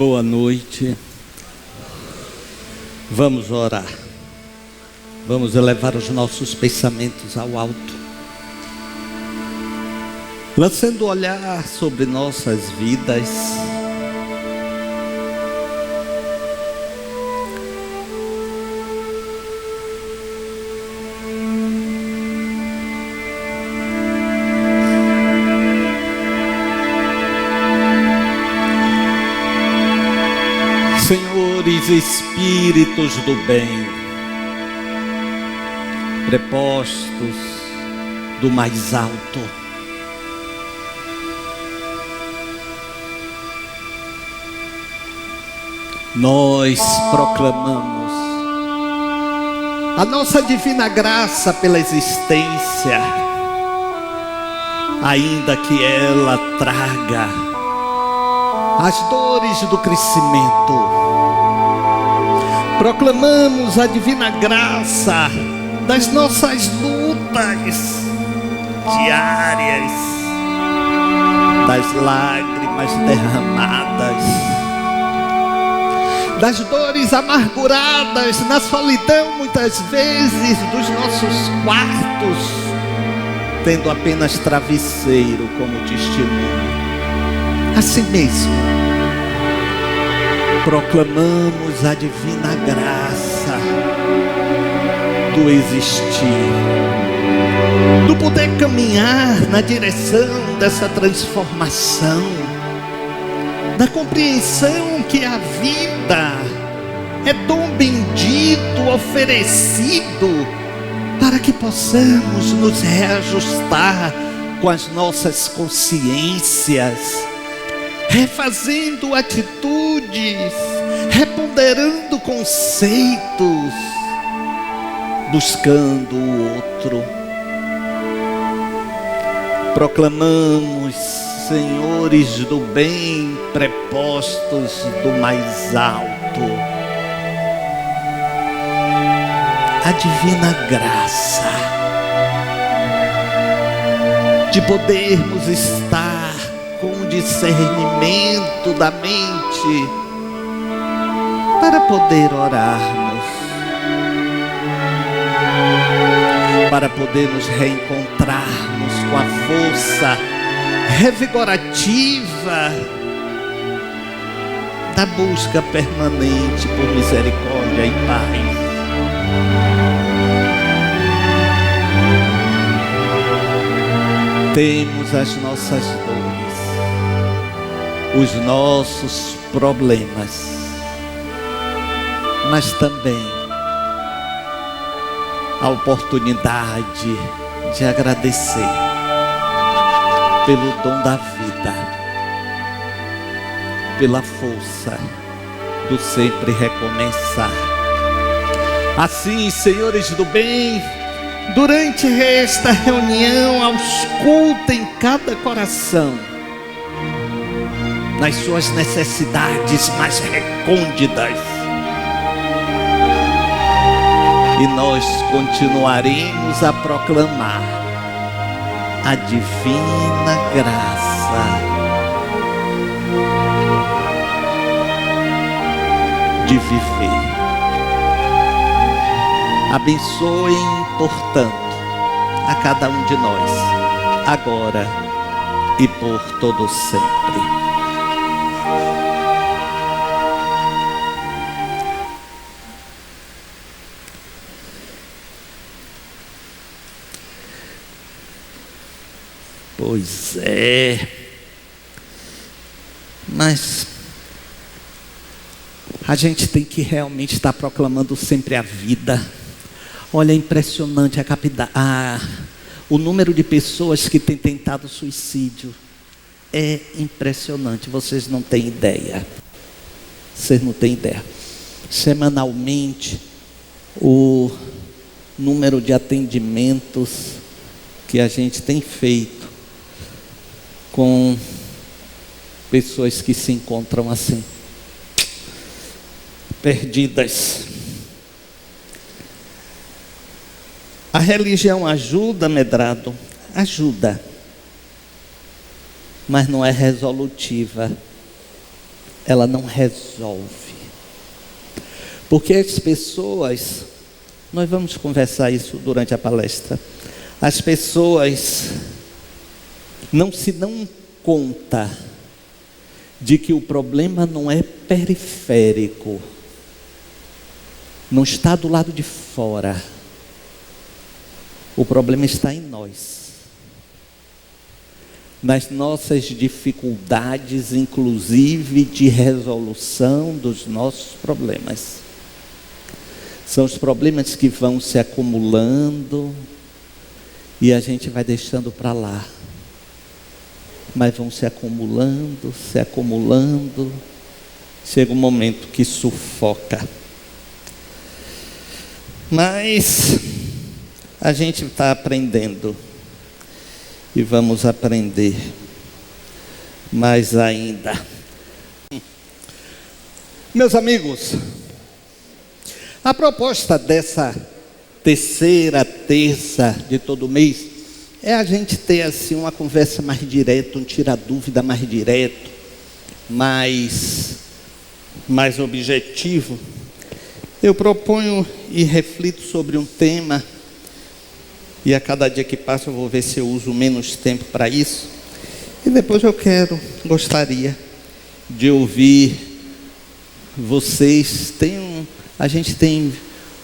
Boa noite. Vamos orar. Vamos elevar os nossos pensamentos ao alto, lançando o olhar sobre nossas vidas. Senhores Espíritos do bem, prepostos do mais alto, nós proclamamos a nossa divina graça pela existência, ainda que ela traga as dores do crescimento. Proclamamos a divina graça das nossas lutas diárias, das lágrimas derramadas, das dores amarguradas na solidão, muitas vezes, dos nossos quartos, tendo apenas travesseiro como testemunho. Assim mesmo, proclamamos a divina graça do existir, do poder caminhar na direção dessa transformação, da compreensão que a vida é dom bendito oferecido para que possamos nos reajustar com as nossas consciências, refazendo atitudes, reponderando conceitos, buscando o outro. Proclamamos, senhores do bem, prepostos do mais alto, a divina graça de podermos estar com o discernimento da mente para poder orarmos, para poder nos reencontrarmos com a força revigorativa da busca permanente por misericórdia e paz. Temos as nossas dores, os nossos problemas, mas também a oportunidade de agradecer pelo dom da vida, pela força do sempre recomeçar. Assim, senhores do bem, durante esta reunião, auscultem cada coração nas suas necessidades mais recônditas, e nós continuaremos a proclamar a divina graça de viver. Abençoem, portanto, a cada um de nós, agora e por todo sempre. Pois é, mas a gente tem que realmente estar proclamando sempre a vida. Olha, é impressionante o número de pessoas que têm tentado suicídio. É impressionante, vocês não têm ideia. Vocês não têm ideia. Semanalmente, o número de atendimentos que a gente tem feito com pessoas que se encontram assim, perdidas. A religião ajuda, Medrado? Ajuda, mas não é resolutiva. ela não resolve. Porque as pessoas, nós vamos conversar isso durante a palestra, as pessoas não se dão conta de que o problema não é periférico, não está do lado de fora, o problema está em nós, nas nossas dificuldades, inclusive de resolução dos nossos problemas. São os problemas que vão se acumulando e a gente vai deixando para lá. Mas vão se acumulando, chega um momento que sufoca. Mas a gente está aprendendo e vamos aprender mais ainda. Meus amigos, a proposta dessa terceira terça de todo mês é a gente ter assim uma conversa mais direta, um tira-dúvida mais direto, mais objetivo. Eu proponho e reflito sobre um tema, e a cada dia que passa eu vou ver se eu uso menos tempo para isso. E depois gostaria de ouvir vocês. A gente tem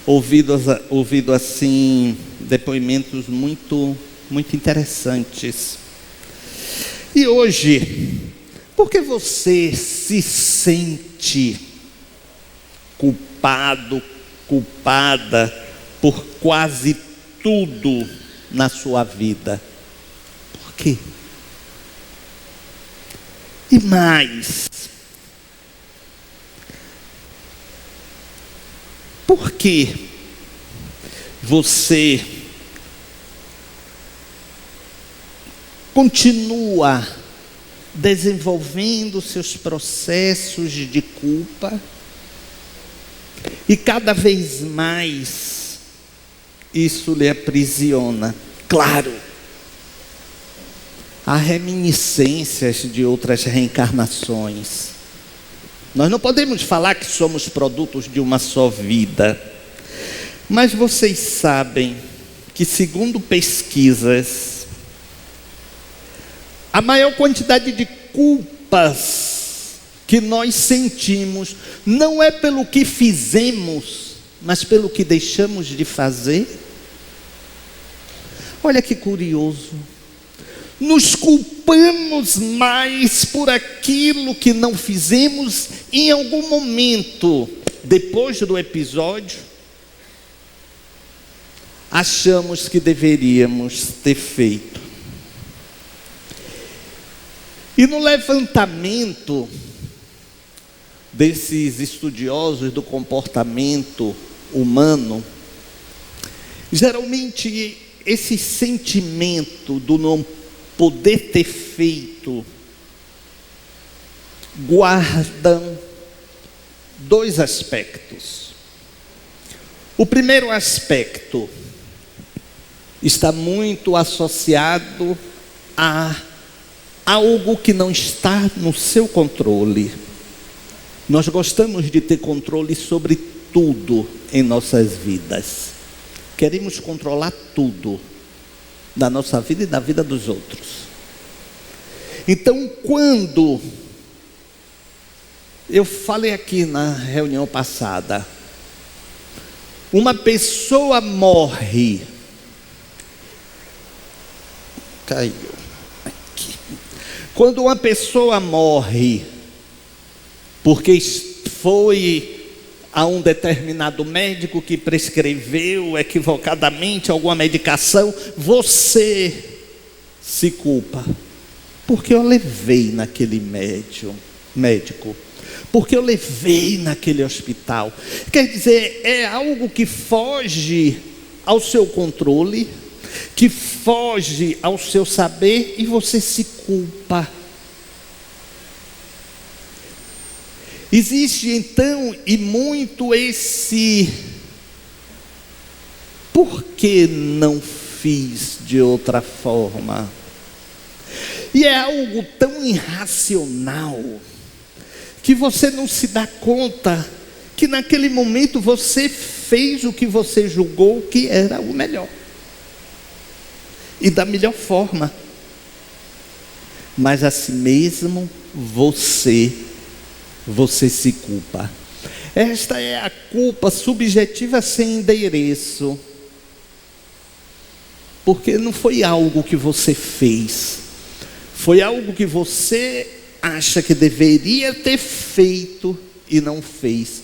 ouvido assim depoimentos muito interessantes. E hoje, por que você se sente culpado, culpada por quase tudo na sua vida? Por quê? E mais, por que você continua desenvolvendo seus processos de culpa e cada vez mais isso lhe aprisiona? Claro, há reminiscências de outras reencarnações. Nós não podemos falar que somos produtos de uma só vida, mas vocês sabem que, segundo pesquisas, a maior quantidade de culpas que nós sentimos não é pelo que fizemos, mas pelo que deixamos de fazer. Olha que curioso. Nos culpamos mais por aquilo que não fizemos em algum momento, depois do episódio. Achamos que deveríamos ter feito. E no levantamento desses estudiosos do comportamento humano, geralmente esse sentimento do não poder ter feito guardam dois aspectos. O primeiro aspecto está muito associado a algo que não está no seu controle. Nós gostamos de ter controle sobre tudo em nossas vidas. Queremos controlar tudo da nossa vida e da vida dos outros. Então, quando eu falei aqui na reunião passada, uma pessoa morre, caiu aqui. Quando uma pessoa morre porque foi a um determinado médico que prescreveu equivocadamente alguma medicação, você se culpa. Porque eu levei naquele médico, porque eu levei naquele hospital. Quer dizer, é algo que foge ao seu controle, que foge ao seu saber, e você se culpa. Existe então e muito esse por que não fiz de outra forma? E é algo tão irracional que você não se dá conta que naquele momento você fez o que você julgou que era o melhor e da melhor forma, mas assim mesmo você se culpa. Esta é a culpa subjetiva sem endereço, porque não foi algo que você fez, foi algo que você acha que deveria ter feito e não fez.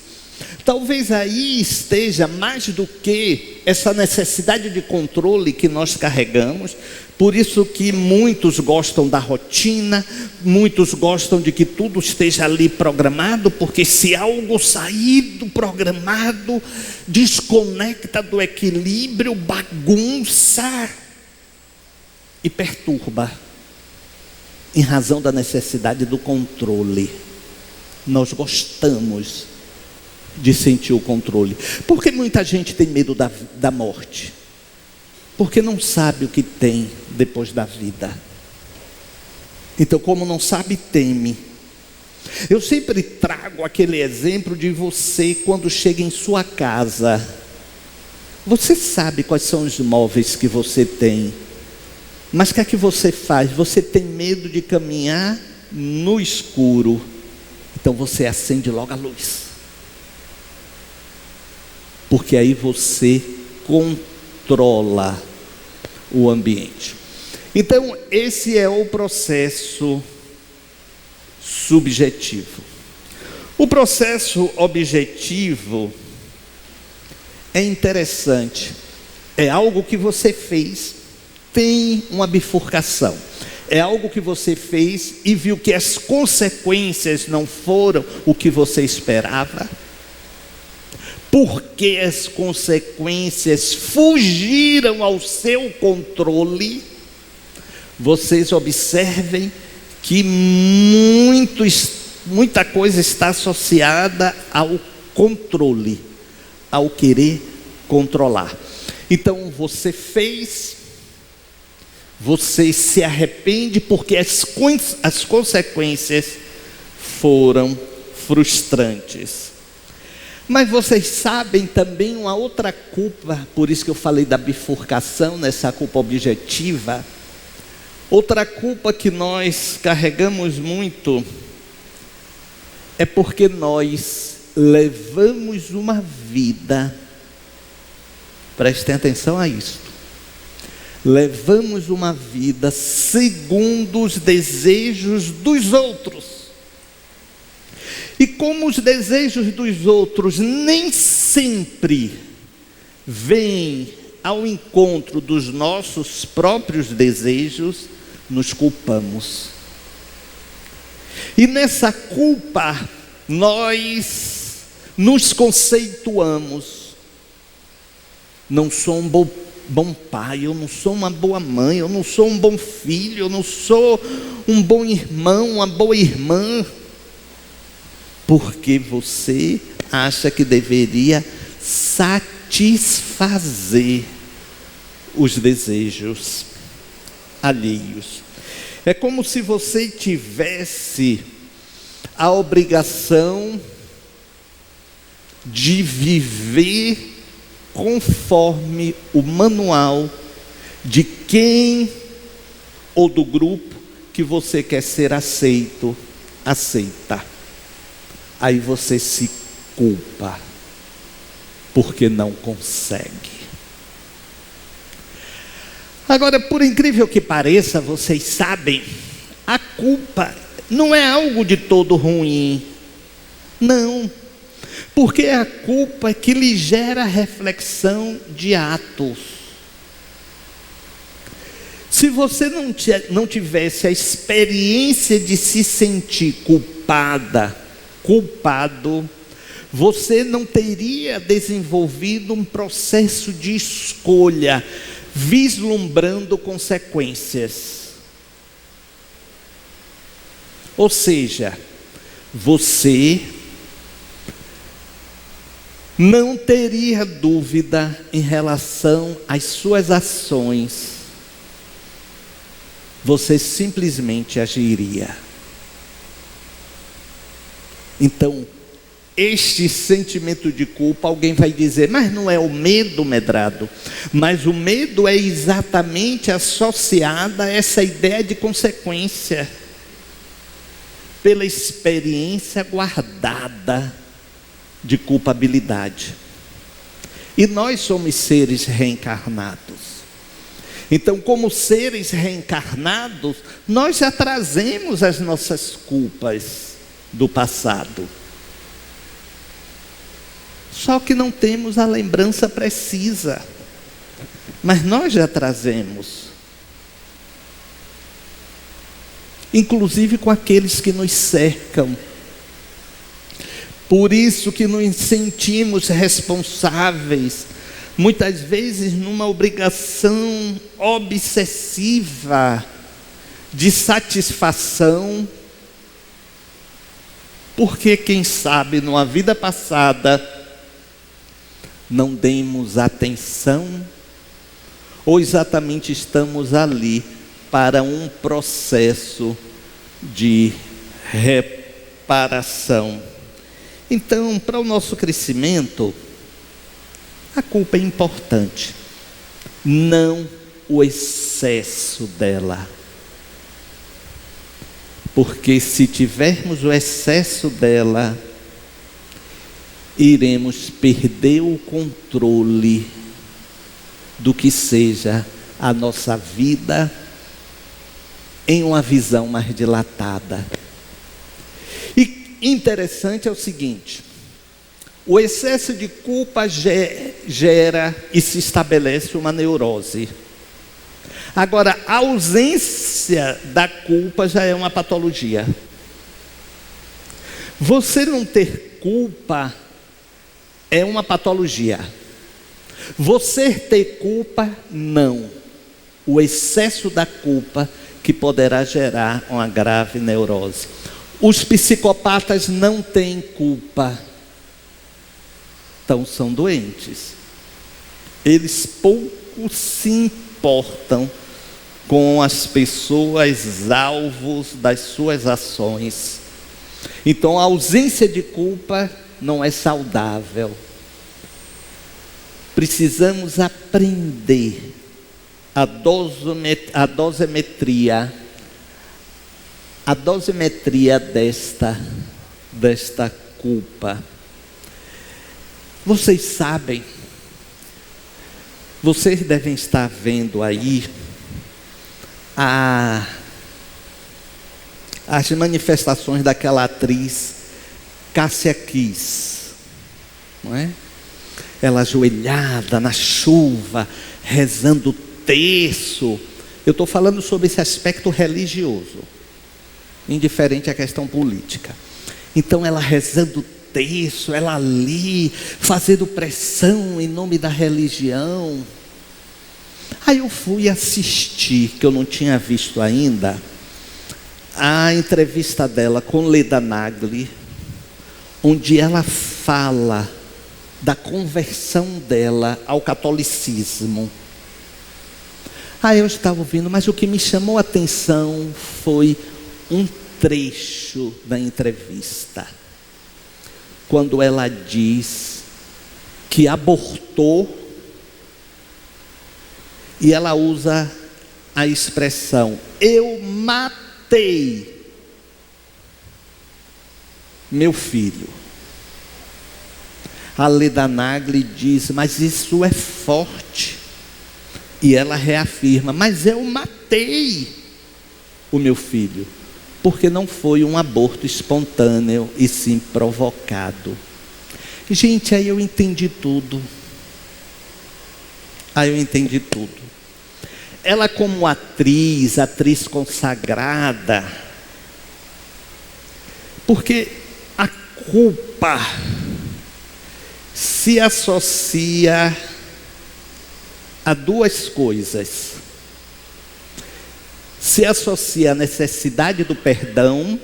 Talvez aí esteja mais do que essa necessidade de controle que nós carregamos. Por isso que muitos gostam da rotina, muitos gostam de que tudo esteja ali programado, porque se algo sair do programado, desconecta do equilíbrio, bagunça e perturba, em razão da necessidade do controle. Nós gostamos de sentir o controle. Por que muita gente tem medo da morte? Porque não sabe o que tem depois da vida. Então, como não sabe, teme. Eu sempre trago aquele exemplo de você quando chega em sua casa. Você sabe quais são os móveis que você tem, mas o que é que você faz? Você tem medo de caminhar no escuro, então você acende logo a luz, porque aí você controla o ambiente. Então esse é o processo subjetivo. O processo objetivo é interessante, é algo que você fez, tem uma bifurcação, é algo que você fez e viu que as consequências não foram o que você esperava, porque as consequências fugiram ao seu controle. Vocês observem que muita coisa está associada ao controle, ao querer controlar. Então você fez, você se arrepende porque as consequências foram frustrantes. Mas vocês sabem também uma outra culpa, por isso que eu falei da bifurcação nessa culpa objetiva. Outra culpa que nós carregamos muito é porque nós levamos uma vida, prestem atenção a isso, levamos uma vida segundo os desejos dos outros. E como os desejos dos outros nem sempre vêm ao encontro dos nossos próprios desejos, nos culpamos. E nessa culpa, nós nos conceituamos. Não sou um bom pai, eu não sou uma boa mãe, eu não sou um bom filho, eu não sou um bom irmão, uma boa irmã. Porque você acha que deveria satisfazer os desejos alheios. É como se você tivesse a obrigação de viver conforme o manual de quem ou do grupo que você quer ser aceita. Aí você se culpa, porque não consegue. Agora, por incrível que pareça, vocês sabem, a culpa não é algo de todo ruim. Não, porque é a culpa que lhe gera reflexão de atos. Se você não tivesse a experiência de se sentir culpado, você não teria desenvolvido um processo de escolha, vislumbrando consequências. Ou seja, você não teria dúvida em relação às suas ações, você simplesmente agiria. Então, este sentimento de culpa, alguém vai dizer, mas não é o medo, Medrado. Mas o medo é exatamente associado a essa ideia de consequência, pela experiência guardada de culpabilidade. E nós somos seres reencarnados. Então, como seres reencarnados, nós já trazemos as nossas culpas do passado. Só que não temos a lembrança precisa. Mas nós já trazemos. Inclusive com aqueles que nos cercam. Por isso que nos sentimos responsáveis, muitas vezes numa obrigação obsessiva de satisfação, porque quem sabe numa vida passada não demos atenção, ou exatamente estamos ali para um processo de reparação. Então, para o nosso crescimento, a culpa é importante, não o excesso dela. Porque se tivermos o excesso dela, iremos perder o controle do que seja a nossa vida em uma visão mais dilatada. E interessante é o seguinte: o excesso de culpa gera e se estabelece uma neurose. Agora, a ausência da culpa já é uma patologia. Você não ter culpa é uma patologia. Você ter culpa, não. O excesso da culpa que poderá gerar uma grave neurose. Os psicopatas não têm culpa. Então são doentes. Eles pouco se importam com as pessoas alvos das suas ações. Então a ausência de culpa não é saudável. Precisamos aprender a dosimetria desta culpa. Vocês sabem, vocês devem estar vendo aí as manifestações daquela atriz Cássia Kiss, não é? Ela ajoelhada na chuva, rezando terço. Eu estou falando sobre esse aspecto religioso, indiferente à questão política. Então ela rezando terço, ela ali, fazendo pressão em nome da religião. Aí eu fui assistir, que eu não tinha visto ainda, a entrevista dela com Leda Nagli, onde ela fala da conversão dela ao catolicismo. Aí eu estava ouvindo, mas o que me chamou a atenção foi um trecho da entrevista, quando ela diz que abortou, e ela usa a expressão, eu matei meu filho. A Leda Nagli diz, mas isso é forte. E ela reafirma, mas eu matei o meu filho, porque não foi um aborto espontâneo e sim provocado. Gente, aí eu entendi tudo. Ela como atriz consagrada, porque a culpa se associa a duas coisas. Se associa à necessidade do perdão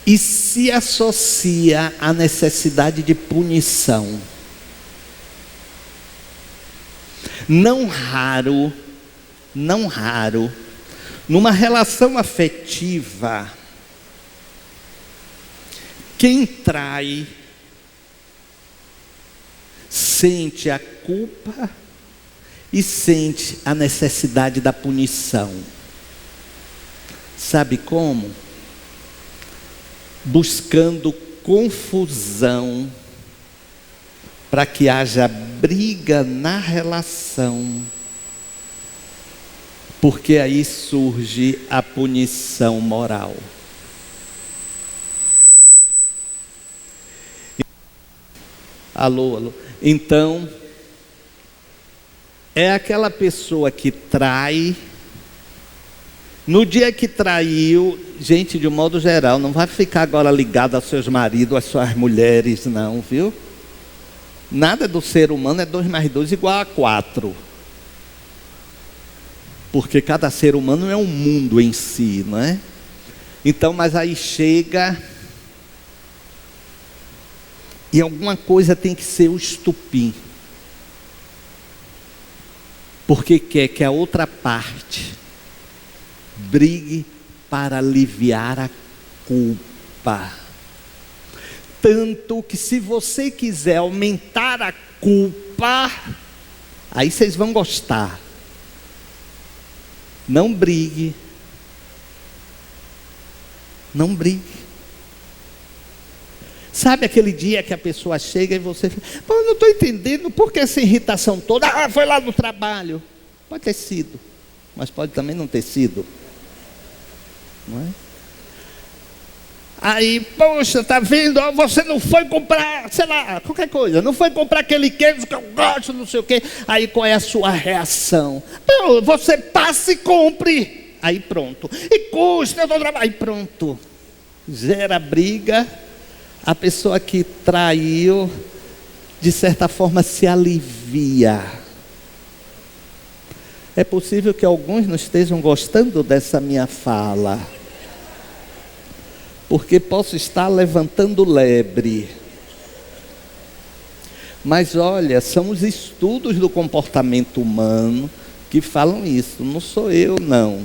e se associa à necessidade de punição. Não raro, numa relação afetiva, Quem trai sente a culpa e sente a necessidade da punição. Sabe como? Buscando confusão para que haja briga na relação, porque aí surge a punição moral. Alô, alô. Então, é aquela pessoa que trai. No dia que traiu, gente, de um modo geral, não vai ficar agora ligado aos seus maridos, às suas mulheres, não, viu? Nada do ser humano é 2 mais 2 igual a 4. Porque cada ser humano é um mundo em si, não é? Então, mas aí chega e alguma coisa tem que ser o estupim. Porque quer que a outra parte brigue para aliviar a culpa. Tanto que se você quiser aumentar a culpa, aí vocês vão gostar. Não brigue. Não brigue. Sabe aquele dia que a pessoa chega e você fala, pô, eu não estou entendendo por que essa irritação toda? Ah, foi lá no trabalho. Pode ter sido, mas pode também não ter sido. Não é? Aí, poxa, tá vendo? Você não foi comprar, sei lá, qualquer coisa. Não foi comprar aquele queijo que eu gosto, não sei o quê. Aí qual é a sua reação? Pô, você passa e compre. Aí pronto. E custa, eu estou trabalhando. Aí pronto. Gera briga. A pessoa que traiu, de certa forma, se alivia. É possível que alguns não estejam gostando dessa minha fala, porque posso estar levantando lebre. Mas olha, são os estudos do comportamento humano que falam isso. Não sou eu, não.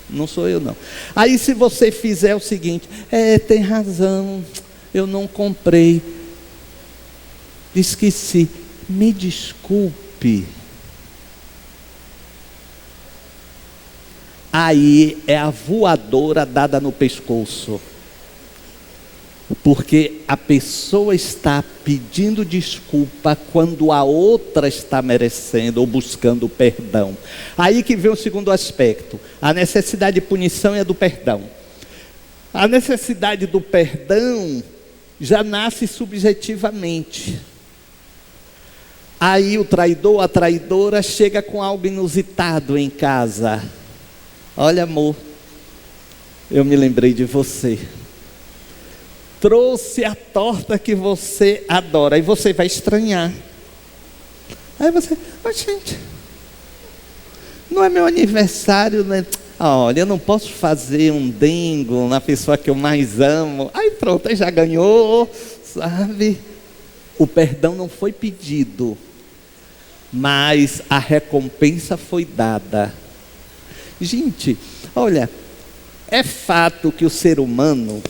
Não sou eu, não. Aí se você fizer o seguinte, tem razão, eu não comprei, esqueci, me desculpe. Aí é a voadora dada no pescoço. Porque a pessoa está pedindo desculpa quando a outra está merecendo ou buscando perdão. Aí que vem o segundo aspecto. A necessidade de punição e a do perdão. A necessidade do perdão já nasce subjetivamente. Aí o traidor, a traidora chega com algo inusitado em casa. Olha, amor, eu me lembrei de você. Trouxe a torta que você adora. Aí você vai estranhar. Aí você, gente, não é meu aniversário, né? Olha, eu não posso fazer um dengo na pessoa que eu mais amo. Aí pronto, aí já ganhou, sabe? O perdão não foi pedido, mas a recompensa foi dada. Gente, olha, é fato que o ser humano,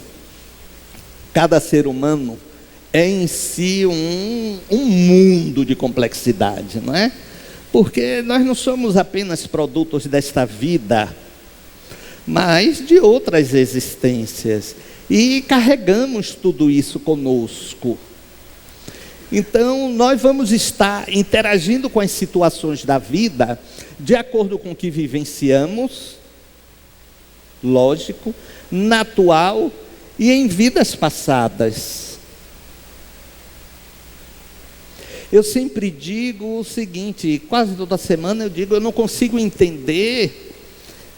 cada ser humano é em si um mundo de complexidade, não é? Porque nós não somos apenas produtos desta vida, mas de outras existências. E carregamos tudo isso conosco. Então, nós vamos estar interagindo com as situações da vida de acordo com o que vivenciamos, lógico, na atual e em vidas passadas. Eu sempre digo o seguinte, quase toda semana eu digo, eu não consigo entender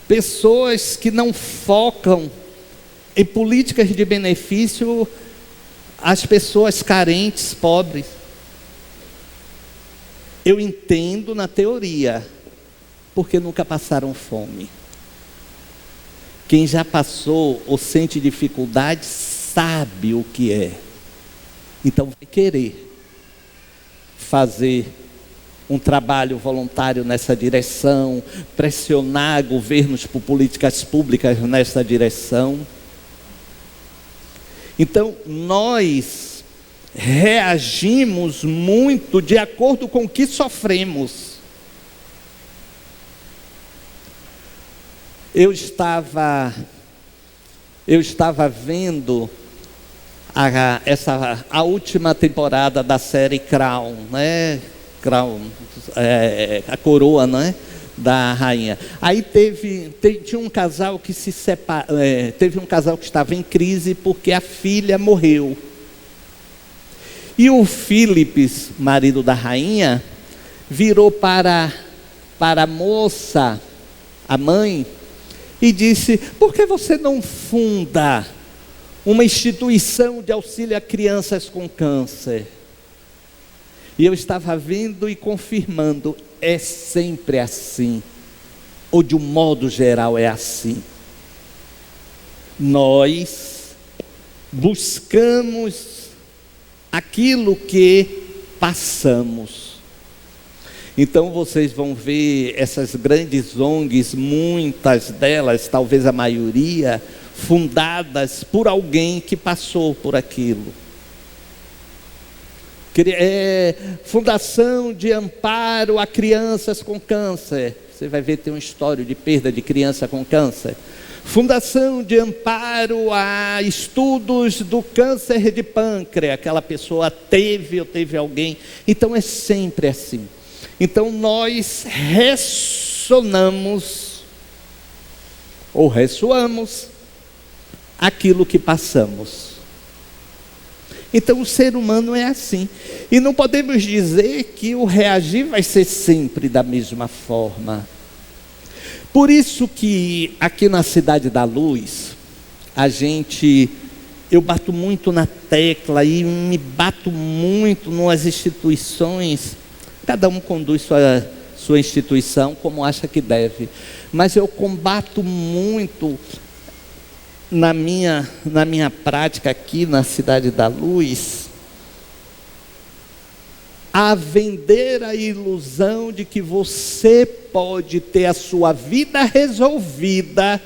pessoas que não focam em políticas de benefício às pessoas carentes, pobres. Eu entendo na teoria, porque nunca passaram fome. Quem já passou ou sente dificuldade sabe o que é. Então vai querer fazer um trabalho voluntário nessa direção, pressionar governos por políticas públicas nessa direção. Então, nós reagimos muito de acordo com o que sofremos. Eu estava vendo a última temporada da série Crown, né? Crown, a coroa, né? Da rainha. Aí tinha um casal que se separou, teve um casal que estava em crise porque a filha morreu. E o Philips, marido da rainha, virou para a moça, a mãe, e disse: por que você não funda uma instituição de auxílio a crianças com câncer? E eu estava vendo e confirmando, é sempre assim, ou de um modo geral é assim. Nós buscamos aquilo que passamos. Então vocês vão ver essas grandes ONGs, muitas delas, talvez a maioria, fundadas por alguém que passou por aquilo. Fundação de amparo a crianças com câncer. Você vai ver, tem uma história de perda de criança com câncer. Fundação de amparo a estudos do câncer de pâncreas. Aquela pessoa teve ou teve alguém. Então é sempre assim. Então nós ressonamos ou ressoamos aquilo que passamos. Então o ser humano é assim. E não podemos dizer que o reagir vai ser sempre da mesma forma. Por isso que aqui na Cidade da Luz, eu bato muito na tecla e me bato muito nas instituições. Cada um conduz sua instituição como acha que deve. Mas eu combato muito na minha prática aqui na Cidade da Luz, a vender a ilusão de que você pode ter a sua vida resolvida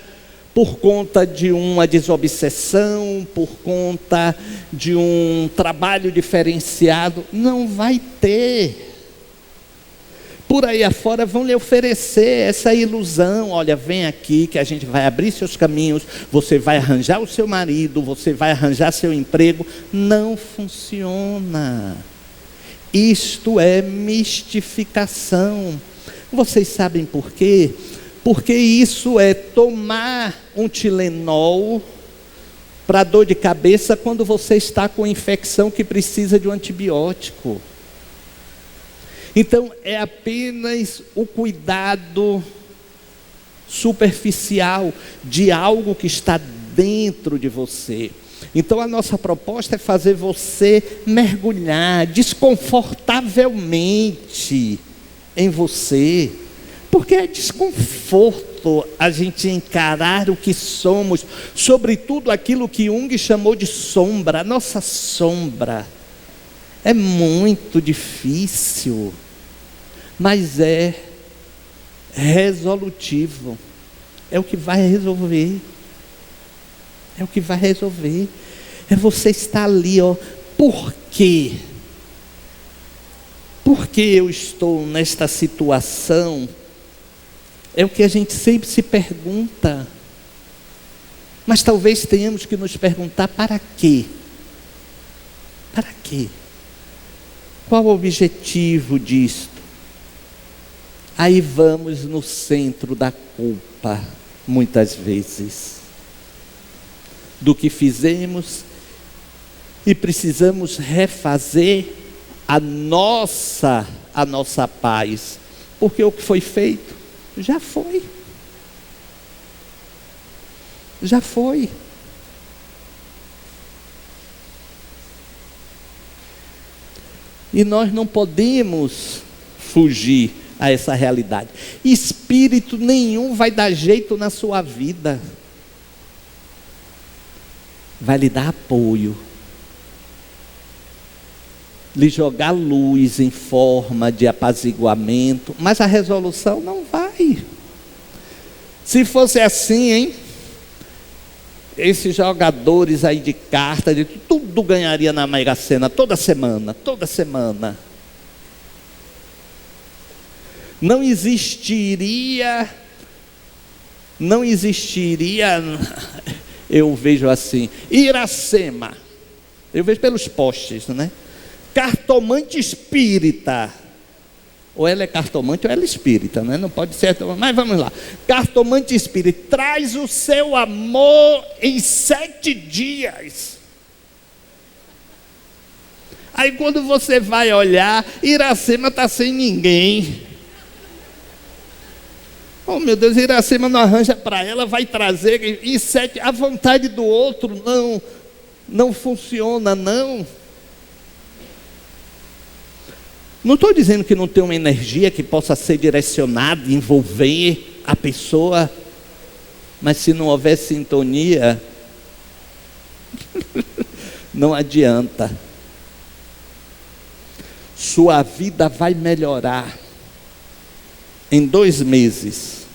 por conta de uma desobsessão, por conta de um trabalho diferenciado. Não vai ter. Por aí afora vão lhe oferecer essa ilusão: olha, vem aqui que a gente vai abrir seus caminhos, você vai arranjar o seu marido, você vai arranjar seu emprego. Não funciona. Isto é mistificação. Vocês sabem por quê? Porque isso é tomar um Tilenol para dor de cabeça quando você está com infecção que precisa de um antibiótico. Então é apenas o cuidado superficial de algo que está dentro de você. Então a nossa proposta é fazer você mergulhar desconfortavelmente em você, porque é desconforto a gente encarar o que somos, sobretudo aquilo que Jung chamou de sombra. A nossa sombra é muito difícil, mas é resolutivo. É o que vai resolver. É o que vai resolver. É você estar ali, ó. Por quê? Por que eu estou nesta situação? É o que a gente sempre se pergunta. Mas talvez tenhamos que nos perguntar: para quê? Para quê? Qual o objetivo disto? Aí vamos no centro da culpa, muitas vezes, do que fizemos, e precisamos refazer a nossa paz, porque o que foi feito, já foi. Já foi. E nós não podemos fugir a essa realidade. Espírito nenhum vai dar jeito na sua vida. Vai lhe dar apoio, lhe jogar luz em forma de apaziguamento, mas a resolução não vai. Se fosse assim, hein? esses jogadores aí de carta, de tudo ganharia na Mega Sena, toda semana, toda semana. Não existiria, eu vejo assim, Iracema, eu vejo pelos postes, né? Cartomante espírita. Ou ela é cartomante ou ela é espírita, né? Não pode ser, mas vamos lá. Cartomante espírita, traz o seu amor em 7 dias. Aí quando você vai olhar, Iracema está sem ninguém. Oh meu Deus, Iracema não arranja para ela, vai trazer em 7, a vontade do outro não funciona, não. Não estou dizendo que não tem uma energia que possa ser direcionada, envolver a pessoa, mas se não houver sintonia, não adianta. Sua vida vai melhorar em 2 meses.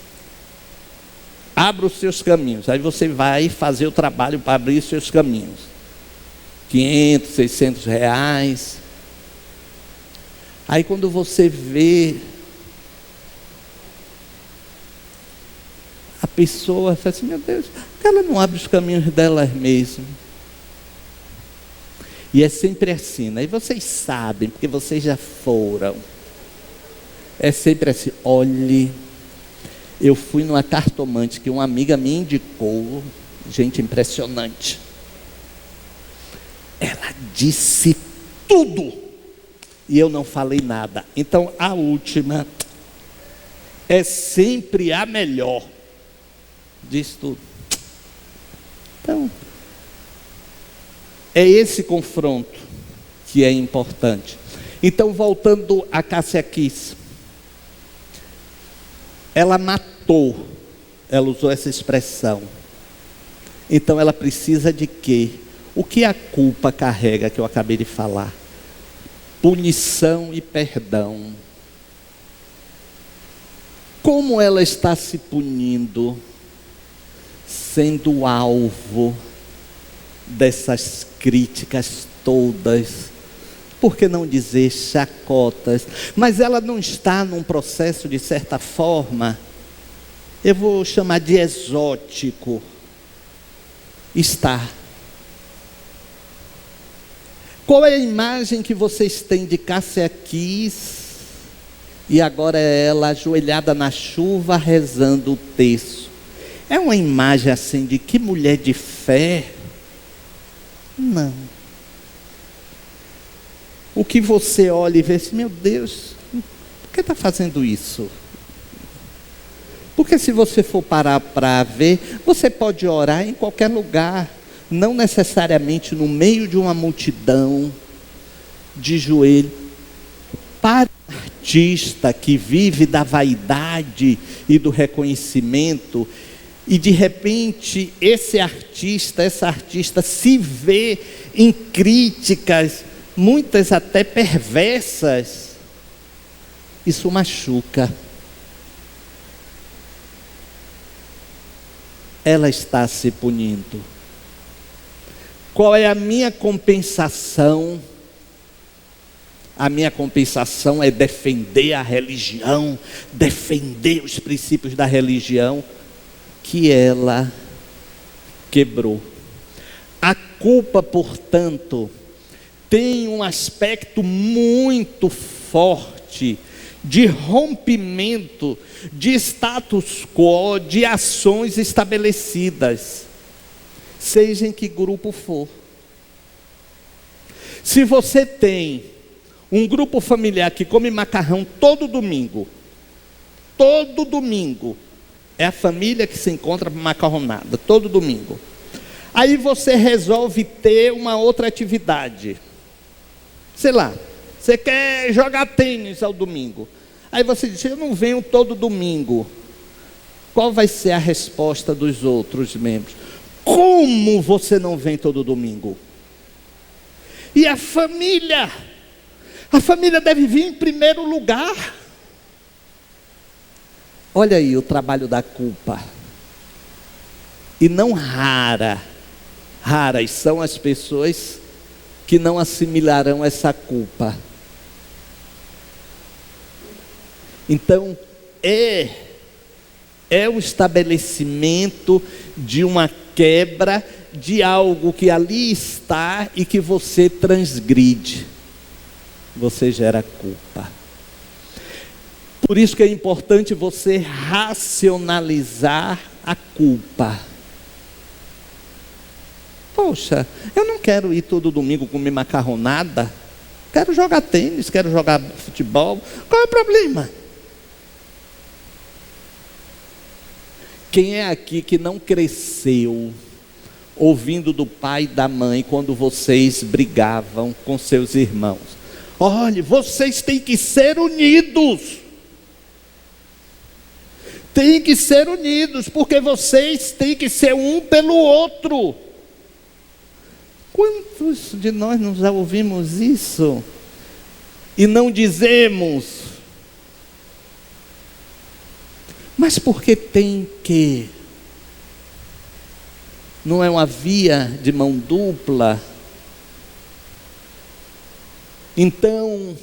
Abra os seus caminhos, aí você vai fazer o trabalho para abrir os seus caminhos. 500, 600 reais. Aí quando você vê, a pessoa fala assim, meu Deus, ela não abre os caminhos dela mesmo. E é sempre assim, né? E vocês sabem, porque vocês já foram. É sempre assim, olhe, eu fui numa cartomante que uma amiga me indicou, gente impressionante. Ela disse tudo. E eu não falei nada. Então a última é sempre a melhor. Diz tudo. Então, é esse confronto que é importante. Então, voltando a Cássia Kiss, ela matou, ela usou essa expressão. Então ela precisa de quê? O que a culpa carrega, que eu acabei de falar? Punição e perdão. Como ela está se punindo, sendo alvo dessas críticas todas, por que não dizer chacotas? Mas ela não está num processo, de certa forma, eu vou chamar de exótico. Está. Qual é a imagem que vocês têm de Cássia Kiss? E agora é ela ajoelhada na chuva rezando o terço. É uma imagem assim de que mulher de fé? Não. O que você olha e vê assim, meu Deus, por que está fazendo isso? Porque se você for parar para ver, você pode orar em qualquer lugar. Não necessariamente no meio de uma multidão, de joelho. Para um artista que vive da vaidade e do reconhecimento, e de repente essa artista se vê em críticas, muitas até perversas, isso machuca. Ela está se punindo. Qual é a minha compensação? A minha compensação é defender a religião, defender os princípios da religião que ela quebrou. A culpa, portanto, tem um aspecto muito forte de rompimento de status quo, de ações estabelecidas, seja em que grupo for. Se você tem um grupo familiar que come macarrão todo domingo, é a família que se encontra para macarronada, todo domingo. Aí você resolve ter uma outra atividade. Sei lá, você quer jogar tênis ao domingo. Aí você diz, eu não venho todo domingo. Qual vai ser a resposta dos outros membros? Como você não vem todo domingo? E a família? A família deve vir em primeiro lugar. Olha aí o trabalho da culpa. E não rara, Raras são as pessoas que não assimilarão essa culpa. Então, é o estabelecimento de uma quebra de algo que ali está e que você transgride. Você gera culpa. Por isso que é importante você racionalizar a culpa. Poxa, eu não quero ir todo domingo comer macarronada. Quero jogar tênis, quero jogar futebol. Qual é o problema? Quem é aqui que não cresceu ouvindo do pai e da mãe quando vocês brigavam com seus irmãos? Olha, vocês têm que ser unidos. Têm que ser unidos, porque vocês têm que ser um pelo outro. Quantos de nós não já ouvimos isso? E não dizemos. Mas por que tem que? Não é uma via de mão dupla? Então,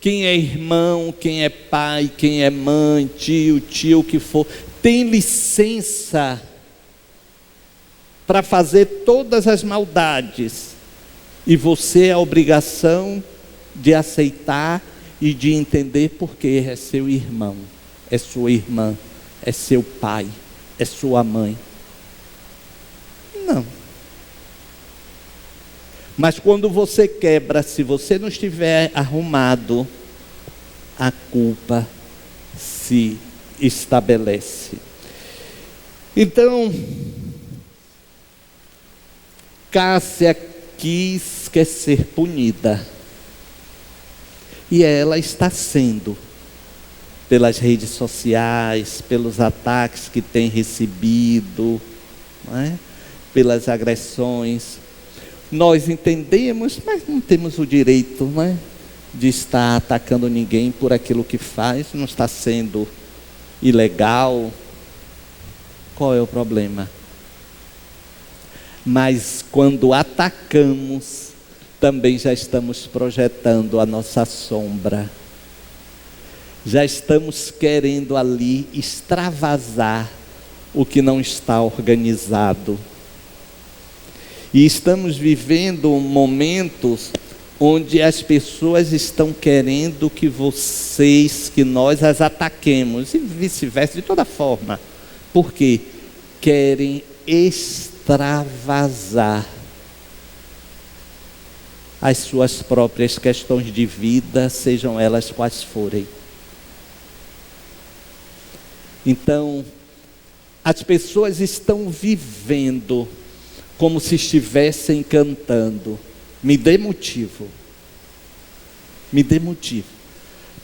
quem é irmão, quem é pai, quem é mãe, tio, o que for, tem licença para fazer todas as maldades. E você é a obrigação de aceitar e de entender porque é seu irmão, é sua irmã, é seu pai, é sua mãe. Não. Mas quando você quebra, se você não estiver arrumado, a culpa se estabelece. Então, Cássia quer ser punida. E ela está sendo, pelas redes sociais, pelos ataques que tem recebido, não é? Pelas agressões. Nós entendemos, mas não temos o direito, não é? De estar atacando ninguém por aquilo que faz. Não está sendo ilegal. Qual é o problema? Mas quando atacamos, também já estamos projetando a nossa sombra. Já estamos querendo ali extravasar o que não está organizado. E estamos vivendo momentos onde as pessoas estão querendo que nós as ataquemos, e vice-versa, de toda forma. Porque querem extravasar as suas próprias questões de vida, sejam elas quais forem. Então, as pessoas estão vivendo como se estivessem cantando. Me dê motivo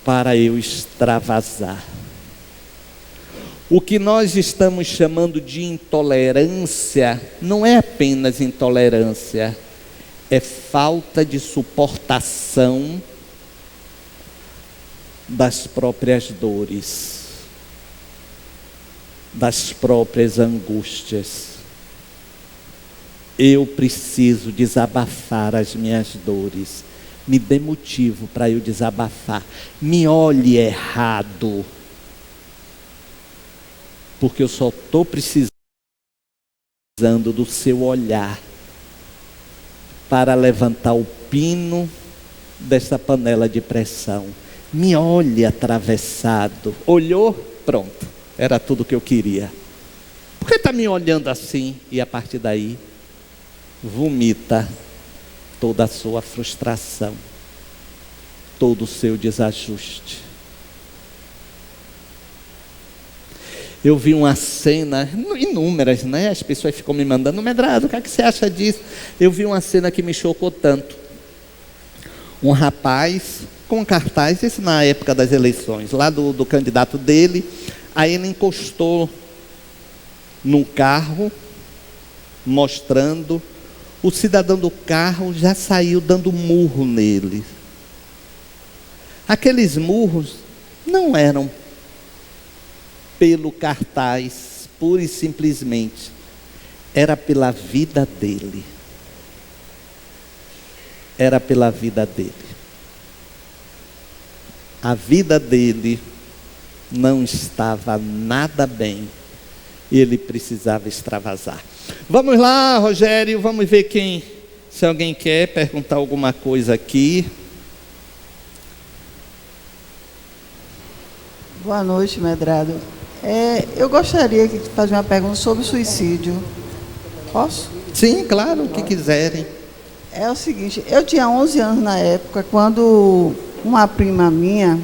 para eu extravasar. O que nós estamos chamando de intolerância, não é apenas intolerância, é falta de suportação das próprias dores, das próprias angústias. Eu preciso desabafar as minhas dores. Me dê motivo para eu desabafar. Me olhe errado, porque eu só estou precisando do seu olhar para levantar o pino dessa panela de pressão. Me olhe atravessado. Olhou? Pronto. Era tudo que eu queria. Por que está me olhando assim? E a partir daí, vomita toda a sua frustração, todo o seu desajuste. Eu vi uma cena, inúmeras, né? As pessoas ficam me mandando: Medrado, o que é que você acha disso? Eu vi uma cena que me chocou tanto. Um rapaz com cartaz, isso na época das eleições, lá do candidato dele. Aí ele encostou num carro, mostrando. O cidadão do carro já saiu dando murro nele. Aqueles murros não eram pelo cartaz, pura e simplesmente, era pela vida dele. era pela vida dele. A vida dele não estava nada bem. Ele precisava extravasar. Vamos lá, Rogério, vamos ver se alguém quer perguntar alguma coisa aqui. Boa noite, Medrado. Eu gostaria de fazer uma pergunta sobre suicídio. Posso? Sim, claro, o que quiserem. É o seguinte, eu tinha 11 anos na época, quando uma prima minha,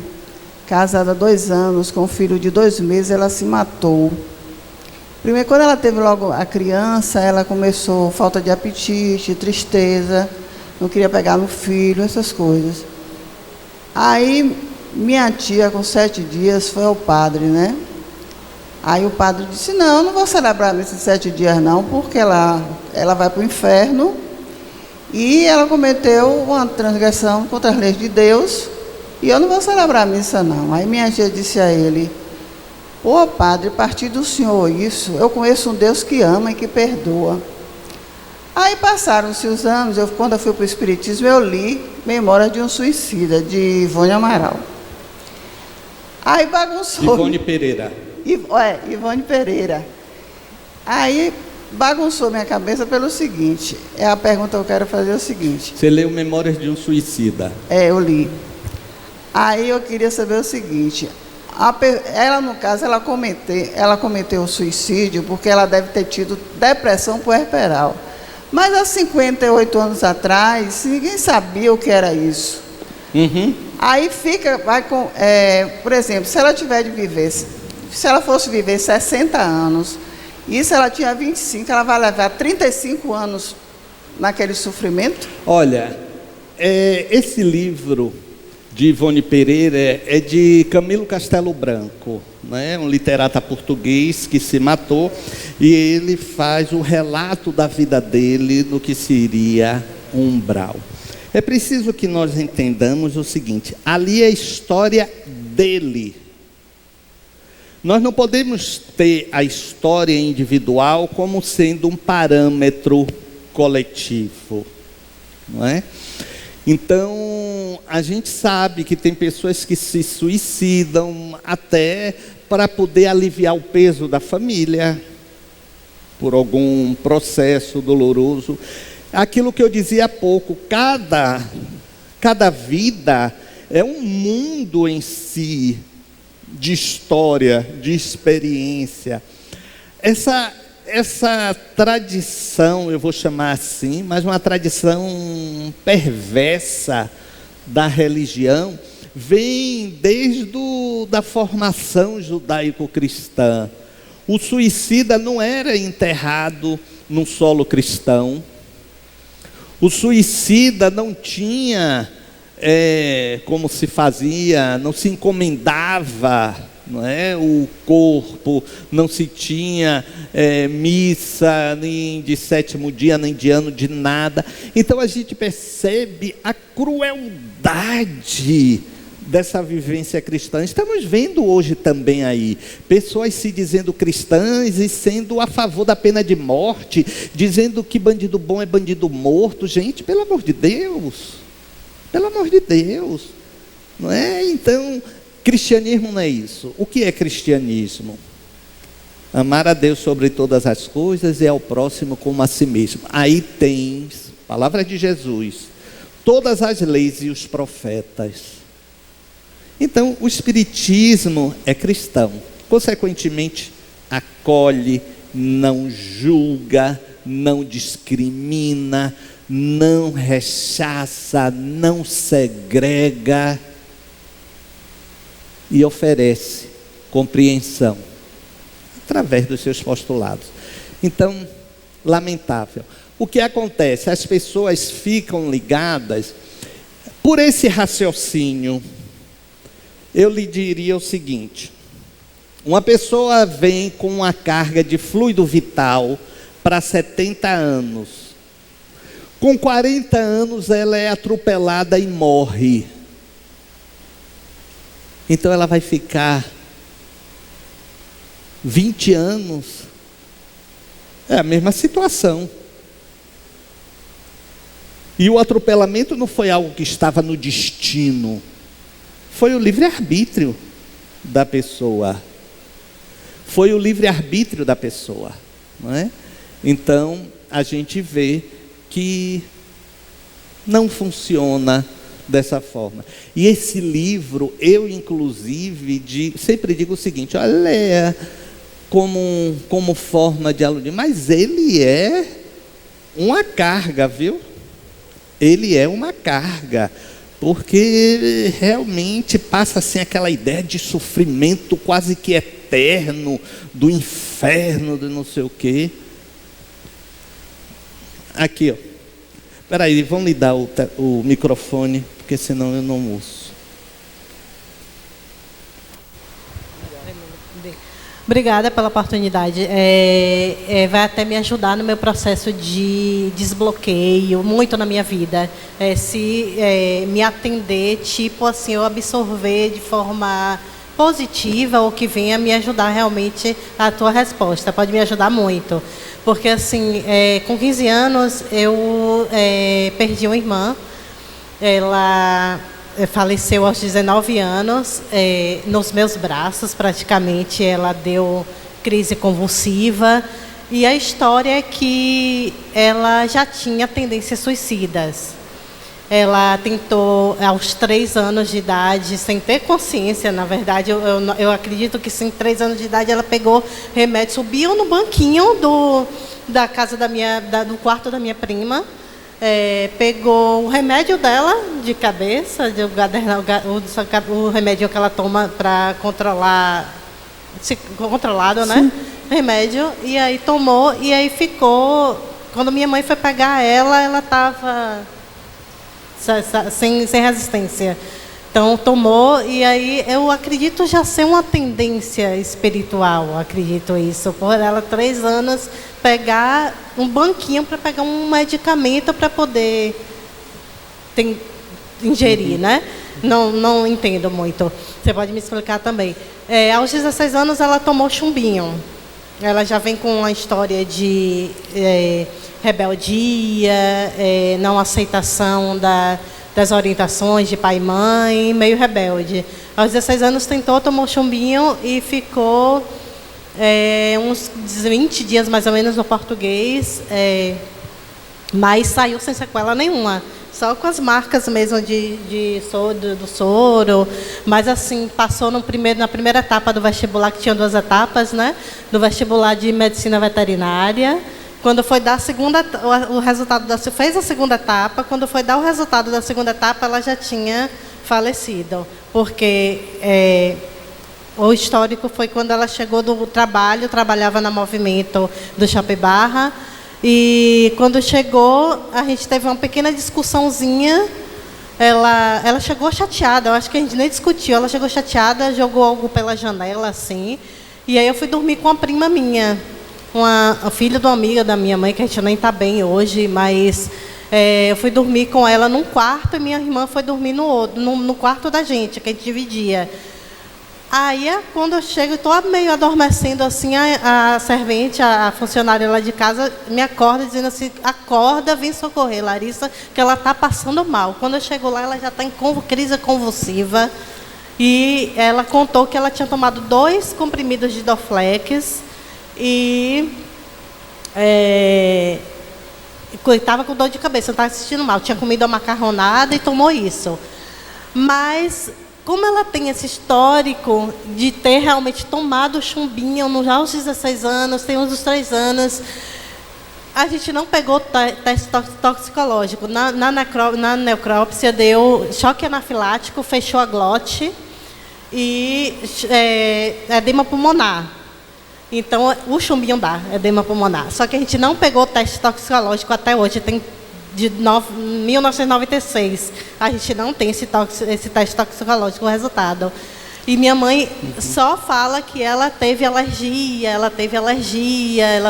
casada há 2 anos, com um filho de 2 meses, ela se matou. Primeiro, quando ela teve logo a criança, ela começou falta de apetite, tristeza, não queria pegar no filho, essas coisas. Aí, minha tia, com 7 dias, foi ao padre, né? Aí o padre disse, não vou celebrar nesses 7 dias não, porque ela vai para o inferno e ela cometeu uma transgressão contra as leis de Deus e eu não vou celebrar a missa não. Aí minha tia disse a ele, ô padre, a partir do senhor isso, eu conheço um Deus que ama e que perdoa. Aí passaram-se os anos, quando eu fui para o Espiritismo, eu li Memórias de um Suicida, de Ivone Amaral. Aí bagunçou. Ivone Pereira. Ivone Pereira. Aí bagunçou minha cabeça pelo seguinte, a pergunta que eu quero fazer é o seguinte. Você leu Memórias de um Suicida? Eu li. Aí eu queria saber o seguinte, ela no caso, ela cometeu o suicídio porque ela deve ter tido depressão puerperal. Mas há 58 anos atrás, ninguém sabia o que era isso. Uhum. Aí por exemplo, se ela fosse viver 60 anos, e se ela tinha 25, ela vai levar 35 anos naquele sofrimento? Olha, esse livro de Ivone Pereira é de Camilo Castelo Branco, né? Um literata português que se matou, e ele faz o relato da vida dele no que seria um umbral. É preciso que nós entendamos o seguinte, ali é a história dele. Nós não podemos ter a história individual como sendo um parâmetro coletivo, não é? Então, a gente sabe que tem pessoas que se suicidam até para poder aliviar o peso da família, por algum processo doloroso. Aquilo que eu dizia há pouco, cada vida é um mundo em si, de história, de experiência. Essa tradição, eu vou chamar assim, mas uma tradição perversa da religião, vem desde da formação judaico-cristã. O suicida não era enterrado num solo cristão. O suicida não tinha, como se fazia, não se encomendava, não é? O corpo, não se tinha missa, nem de 7º dia, nem de ano, de nada. Então a gente percebe a crueldade dessa vivência cristã. Estamos vendo hoje também aí, pessoas se dizendo cristãs e sendo a favor da pena de morte, dizendo que bandido bom é bandido morto. Gente, pelo amor de Deus, não é? Então, cristianismo não é isso. O que é cristianismo? Amar a Deus sobre todas as coisas e ao próximo como a si mesmo. Aí tens, palavra de Jesus, todas as leis e os profetas. Então, o Espiritismo é cristão, consequentemente, acolhe, não julga, não discrimina, não rechaça, não segrega e oferece compreensão através dos seus postulados. Então, lamentável. O que acontece? As pessoas ficam ligadas por esse raciocínio. Eu lhe diria o seguinte: uma pessoa vem com uma carga de fluido vital para 70 anos. Com 40 anos ela é atropelada e morre. Então ela vai ficar 20 anos. É a mesma situação. E o atropelamento não foi algo que estava no destino, foi o livre-arbítrio da pessoa. Foi o livre-arbítrio da pessoa, não é? Então, a gente vê que não funciona dessa forma. E esse livro, eu inclusive, sempre digo o seguinte, olha, como forma de aludir, mas ele é uma carga, viu? Ele é uma carga, porque realmente passa assim aquela ideia de sofrimento quase que eterno, do inferno, de não sei o quê. Aqui, ó. Espera aí, vamos lhe dar o microfone, porque senão eu não ouço. Obrigada pela oportunidade. Vai até me ajudar no meu processo de desbloqueio, muito na minha vida. Se me atender, tipo assim, eu absorver de forma positiva ou que venha me ajudar realmente a tua resposta. Pode me ajudar muito. Porque, assim, com 15 anos, eu perdi uma irmã. Ela faleceu aos 19 anos, nos meus braços, praticamente. Ela deu crise convulsiva. E a história é que ela já tinha tendências suicidas. Ela tentou, aos 3 anos de idade, sem ter consciência, na verdade, eu acredito que sim, 3 anos de idade, ela pegou remédio, subiu no banquinho da casa do quarto da minha prima, pegou o remédio dela de cabeça, o remédio que ela toma para controlar, controlado, né? Remédio, e aí tomou, e aí ficou, quando minha mãe foi pegar ela estava sem resistência. Então, tomou, e aí eu acredito já ser uma tendência espiritual, acredito isso. Por ela, 3 anos, pegar um banquinho para pegar um medicamento para poder ingerir, né? Não entendo muito. Você pode me explicar também. Aos 16 anos, ela tomou chumbinho. Ela já vem com uma história de rebeldia, não aceitação das orientações de pai e mãe, meio rebelde. Aos 16 anos tomou chumbinho e ficou uns 20 dias mais ou menos no português, mas saiu sem sequela nenhuma, só com as marcas mesmo do soro, mas assim, passou na primeira etapa do vestibular, que tinha 2 etapas, né? Do vestibular de medicina veterinária. Quando foi dar o resultado fez a segunda etapa, quando foi dar o resultado da segunda etapa, ela já tinha falecido, porque o histórico foi quando ela chegou do trabalho, trabalhava no movimento do Shopping Barra, e quando chegou, a gente teve uma pequena discussãozinha. Ela chegou chateada, eu acho que a gente nem discutiu, ela chegou chateada, jogou algo pela janela, assim, e aí eu fui dormir com uma prima minha, a filha de uma amiga da minha mãe, que a gente nem está bem hoje, mas eu fui dormir com ela num quarto e minha irmã foi dormir no quarto da gente, que a gente dividia. Aí, quando eu chego, estou meio adormecendo assim, a servente, a funcionária lá de casa, me acorda dizendo assim, acorda, vem socorrer, Larissa, que ela está passando mal. Quando eu chego lá, ela já está em crise convulsiva. E ela contou que ela tinha tomado 2 comprimidos de Dorflex e estava com dor de cabeça, não estava assistindo mal. Tinha comido a macarronada e tomou isso. Mas, como ela tem esse histórico de ter realmente tomado chumbinho já aos 16 anos, tem uns 3 anos, a gente não pegou teste toxicológico. Na necrópsia deu choque anafilático, fechou a glote e edema pulmonar. Então, o chumbinho dá edema pulmonar. Só que a gente não pegou teste toxicológico até hoje, tem de 1996. A gente não tem esse teste toxicológico, o resultado. E minha mãe só fala que ela teve alergia, ela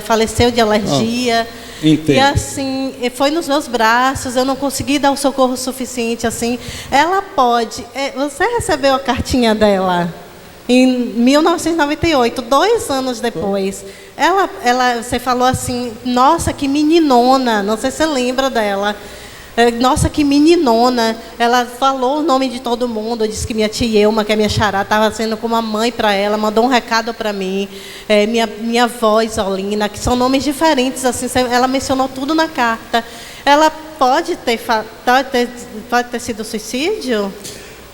faleceu de alergia. Entendo. E assim, foi nos meus braços, eu não consegui dar o socorro suficiente assim. Ela pode... você recebeu a cartinha dela em 1998, 2 anos depois. Você falou assim, nossa, que meninona, não sei se você lembra dela. Nossa, que meninona. Ela falou o nome de todo mundo, disse que minha tia Elma, que é minha xará, estava sendo como uma mãe para ela, mandou um recado para mim. Minha avó Isolina, que são nomes diferentes, assim, ela mencionou tudo na carta. Ela pode ter sido suicídio?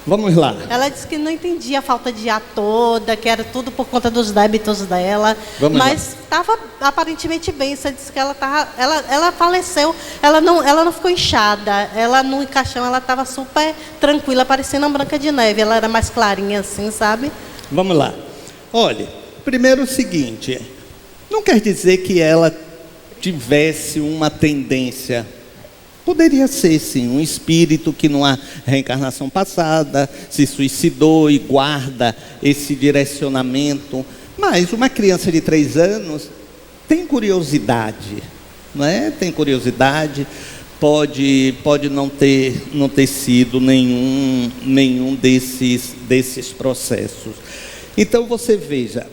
Vamos lá. Ela disse que não entendia a falta de ar toda, que era tudo por conta dos débitos dela. Mas estava aparentemente bem. Você disse que ela faleceu, ela não ficou inchada. Ela no caixão ela estava super tranquila, parecendo uma Branca de Neve. Ela era mais clarinha assim, sabe? Vamos lá. Olha, primeiro o seguinte, não quer dizer que ela tivesse uma tendência. Poderia ser, sim, um espírito que numa reencarnação passada se suicidou e guarda esse direcionamento. Mas uma criança de 3 anos tem curiosidade, não é? Tem curiosidade, pode não ter sido nenhum desses processos. Então você veja,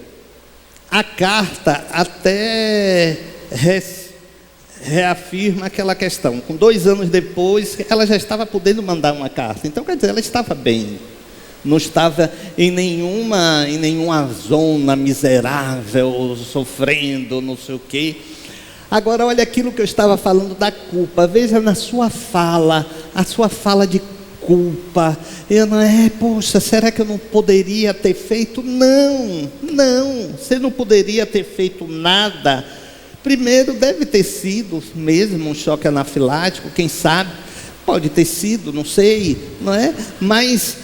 a carta até reafirma aquela questão. Com 2 anos depois, ela já estava podendo mandar uma carta. Então, quer dizer, ela estava bem. Não estava em nenhuma zona miserável, sofrendo, não sei o quê. Agora, olha aquilo que eu estava falando da culpa. Veja na sua fala, a sua fala de culpa. Poxa, será que eu não poderia ter feito? Não, você não poderia ter feito nada. Primeiro, deve ter sido mesmo um choque anafilático, quem sabe, pode ter sido, não sei, não é? Mas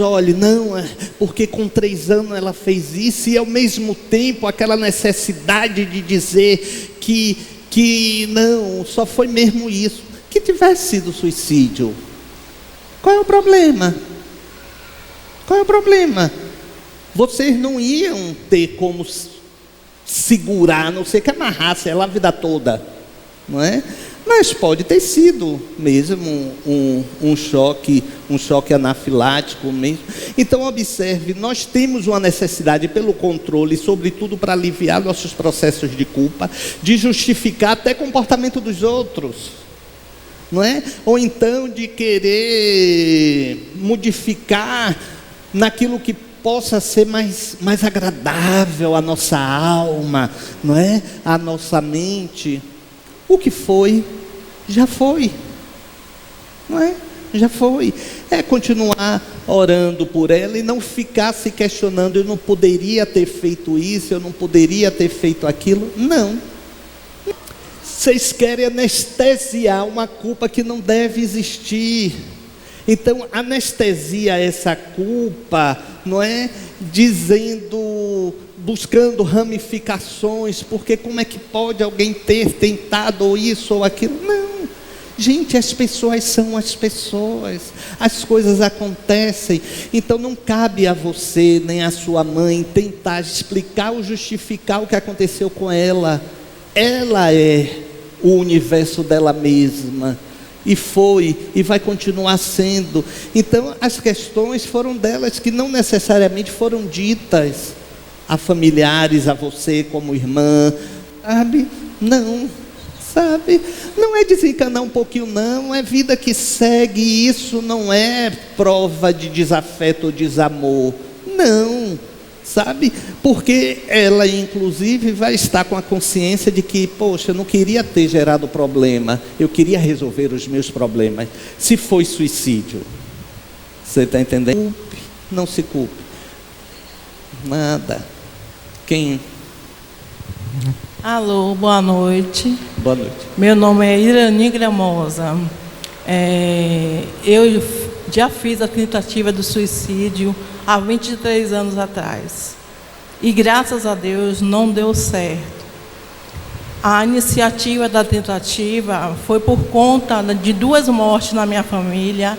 olhe, não, porque com 3 anos ela fez isso, e ao mesmo tempo aquela necessidade de dizer que não, só foi mesmo isso, que tivesse sido suicídio. Qual é o problema? Qual é o problema? Vocês não iam ter como segurar, a não ser que amarrasse ela a vida toda, não é? Mas pode ter sido mesmo um choque anafilático mesmo. Então observe, nós temos uma necessidade pelo controle, sobretudo para aliviar nossos processos de culpa, de justificar até comportamento dos outros, não é? Ou então de querer modificar naquilo que possa ser mais agradável à nossa alma, não é? À nossa mente. O que foi, já foi, não é? Já foi. É continuar orando por ela e não ficar se questionando, eu não poderia ter feito isso, eu não poderia ter feito aquilo. Não. Vocês querem anestesiar uma culpa que não deve existir. Então anestesia essa culpa, não é? Buscando ramificações, porque como é que pode alguém ter tentado ou isso ou aquilo? Não, gente, as pessoas são as pessoas, as coisas acontecem. Então não cabe a você nem a sua mãe tentar explicar ou justificar o que aconteceu com ela. Ela é o universo dela mesma. E foi, e vai continuar sendo. Então as questões foram delas, que não necessariamente foram ditas a familiares, a você como irmã, sabe? Não, sabe? Não é desencanar um pouquinho, não, é vida que segue. Isso não é prova de desafeto ou desamor, não, sabe? Porque ela inclusive vai estar com a consciência de que, poxa, eu não queria ter gerado problema, eu queria resolver os meus problemas. Se foi suicídio, você está entendendo? Não se culpe, nada. Quem? Alô, boa noite. Boa noite. Meu nome é Irani Gramosa. Eu já fiz a tentativa do suicídio há 23 anos atrás. E graças a Deus não deu certo. A iniciativa da tentativa foi por conta de 2 mortes na minha família,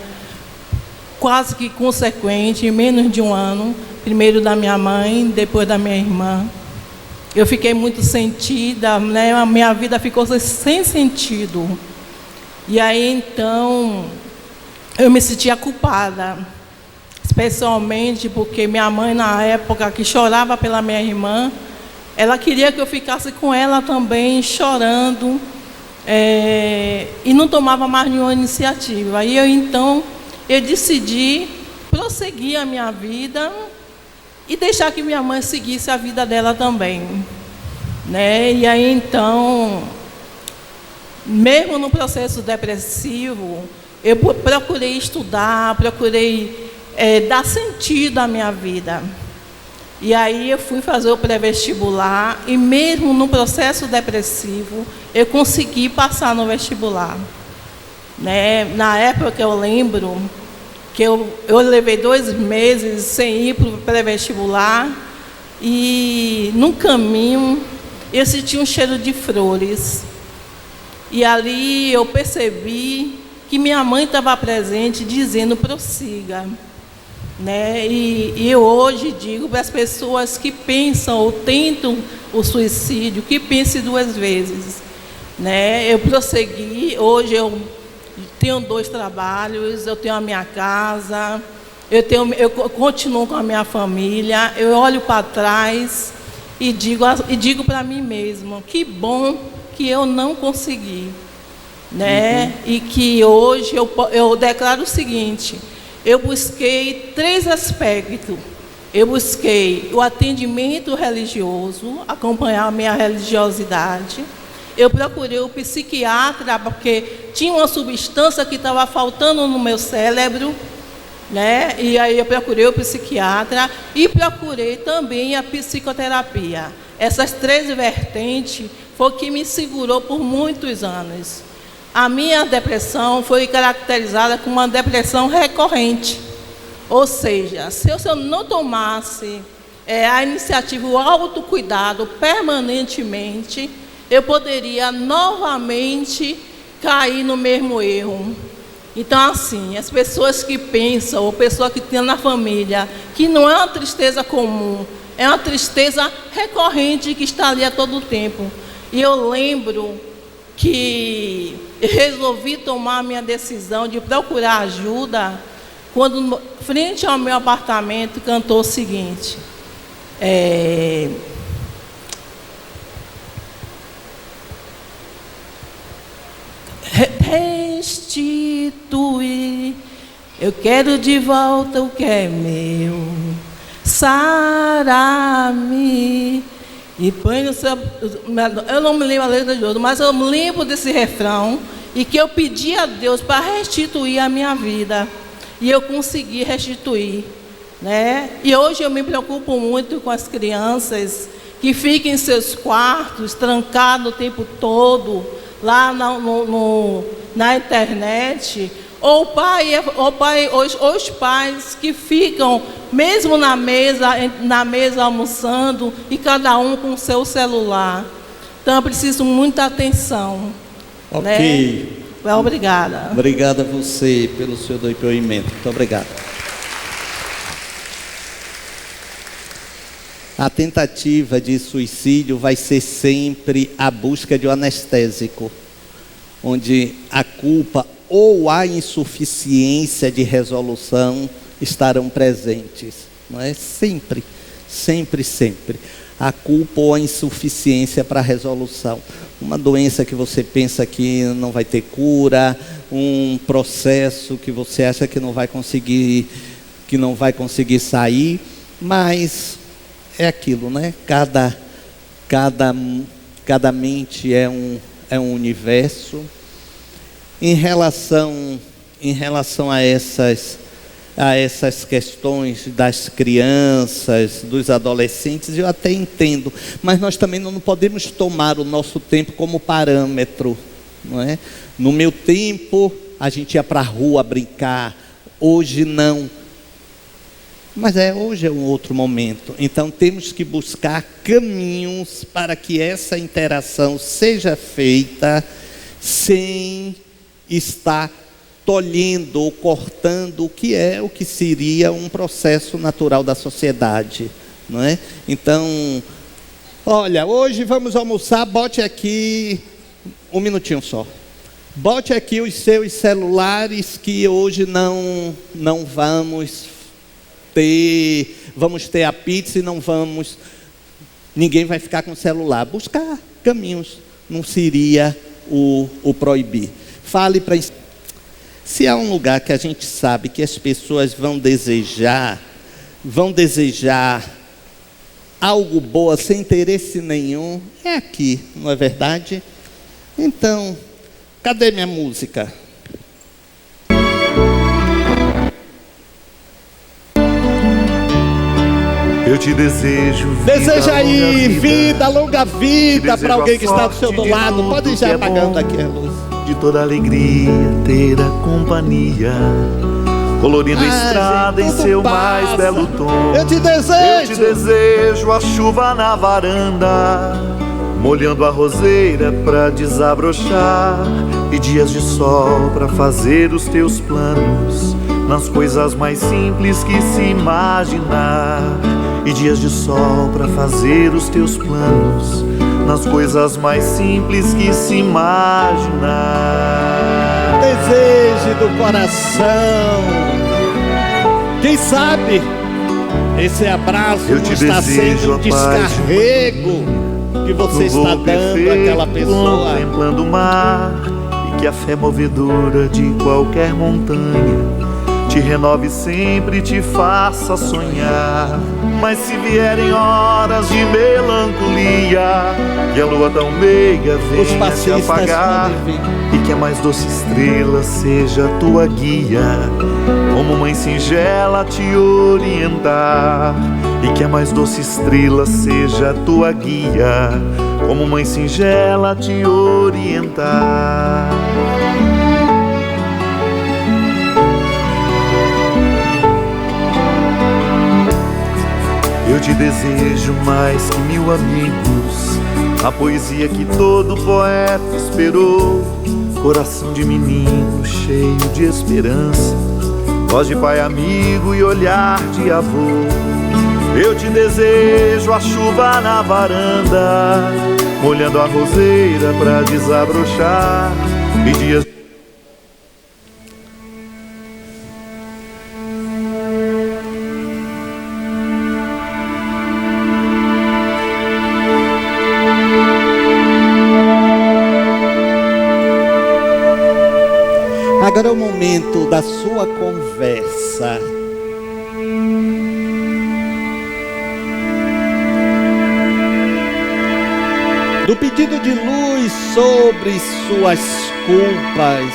quase que consequente, em menos de 1 ano. Primeiro da minha mãe, depois da minha irmã. Eu fiquei muito sentida, né? A minha vida ficou sem sentido. E aí, então, eu me sentia culpada. Especialmente porque minha mãe, na época, que chorava pela minha irmã, ela queria que eu ficasse com ela também, chorando. e não tomava mais nenhuma iniciativa. Aí eu decidi prosseguir a minha vida e deixar que minha mãe seguisse a vida dela também, né? E aí então, mesmo no processo depressivo, eu procurei estudar, procurei dar sentido à minha vida. E aí eu fui fazer o pré-vestibular e mesmo no processo depressivo, eu consegui passar no vestibular, né? Na época eu lembro que eu levei 2 meses sem ir para o pré-vestibular e no caminho eu senti um cheiro de flores. E ali eu percebi que minha mãe estava presente dizendo prossiga, né? E eu hoje digo para as pessoas que pensam ou tentam o suicídio, que pensem 2 vezes, né? Eu prossegui, hoje eu tenho 2 trabalhos, eu tenho a minha casa, eu continuo com a minha família, eu olho para trás e digo para mim mesmo, que bom que eu não consegui, né? E que hoje eu declaro o seguinte: eu busquei 3 aspectos. Eu busquei o atendimento religioso, acompanhar a minha religiosidade. Eu procurei o psiquiatra, porque tinha uma substância que estava faltando no meu cérebro, né? E aí eu procurei o psiquiatra e procurei também a psicoterapia. Essas 3 vertentes foi o que me segurou por muitos anos. A minha depressão foi caracterizada como uma depressão recorrente. Ou seja, se eu não tomasse a iniciativa, o autocuidado permanentemente, eu poderia novamente cair no mesmo erro. Então, assim, as pessoas que pensam, ou pessoa que tem na família, que não é uma tristeza comum, é uma tristeza recorrente que está ali a todo tempo. E eu lembro que resolvi tomar a minha decisão de procurar ajuda quando, frente ao meu apartamento, cantou o seguinte: restituir, eu quero de volta o que é meu, sarar-me e põe no seu... Eu não me lembro a letra de outro, mas eu me lembro desse refrão, e que eu pedi a Deus para restituir a minha vida, e eu consegui restituir, né? E hoje eu me preocupo muito com as crianças que ficam em seus quartos, trancados o tempo todo, lá na internet, ou os pais que ficam mesmo na mesa almoçando e cada um com o seu celular. Então eu preciso muita atenção. Ok. Né? Obrigada. Obrigada a você pelo seu depoimento. Muito obrigado. A tentativa de suicídio vai ser sempre a busca de um anestésico, onde a culpa ou a insuficiência de resolução estarão presentes, não é? Sempre, sempre, sempre. A culpa ou a insuficiência para a resolução. Uma doença que você pensa que não vai ter cura, um processo que você acha que não vai conseguir sair, mas é aquilo, né? Cada mente é um universo. Em relação a essas questões das crianças, dos adolescentes, eu até entendo, mas nós também não podemos tomar o nosso tempo como parâmetro, não é? No meu tempo, a gente ia para a rua brincar, hoje não. Mas hoje é um outro momento, então temos que buscar caminhos para que essa interação seja feita sem estar tolhendo ou cortando o que seria um processo natural da sociedade, não é? Então, olha, hoje vamos almoçar, bote aqui, um minutinho só, bote aqui os seus celulares que hoje não vamos ter a pizza e ninguém vai ficar com o celular. Buscar caminhos não seria o proibir. Fale para... Se há um lugar que a gente sabe que as pessoas vão desejar algo bom sem interesse nenhum, é aqui, não é verdade? Então, cadê minha música? Eu te desejo vida, Deseja aí vida, longa Te vida desejo para alguém a que está do seu sorte de lado. tudo Pode ir que já é apagando bom. aqui a luz. De toda alegria ter a companhia, colorindo a estrada gente, em tudo seu passa. mais belo tom. Eu te Eu te desejo. desejo a chuva na varanda, molhando a roseira pra desabrochar, e dias de sol pra fazer os teus planos, nas coisas mais simples que se imaginar. E dias de sol pra fazer os teus planos, nas coisas mais simples que se imaginar. Deseje do coração. Quem sabe esse abraço Eu não te está desejo sendo um a paz descarrego que você No está voo dando perfeito, àquela pessoa. contemplando o mar, e que a fé movedora de qualquer montanha te renove sempre e te faça sonhar. Mas se vierem horas de melancolia, que a lua tão meiga Os venha te passistas apagar, podem vir. e que a mais doce estrela seja a tua guia, como mãe singela te orientar. E que a mais doce estrela seja a tua guia, como mãe singela te orientar. Eu te desejo mais que 1000 amigos, a poesia que todo poeta esperou, coração de menino cheio de esperança, voz de pai amigo e olhar de avô. Eu te desejo a chuva na varanda, molhando a roseira pra desabrochar, e dias... Agora é o momento da sua conversa. Do pedido de luz sobre suas culpas.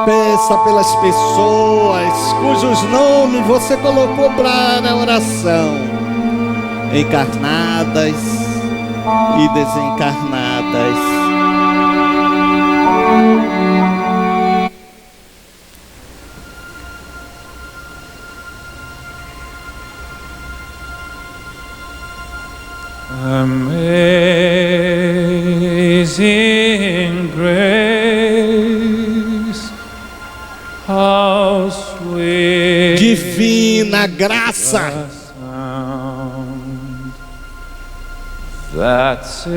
Peça pelas pessoas cujos nomes você colocou para a oração, encarnadas e desencarnadas. Amazing grace, how sweet Divina graça the sound that saved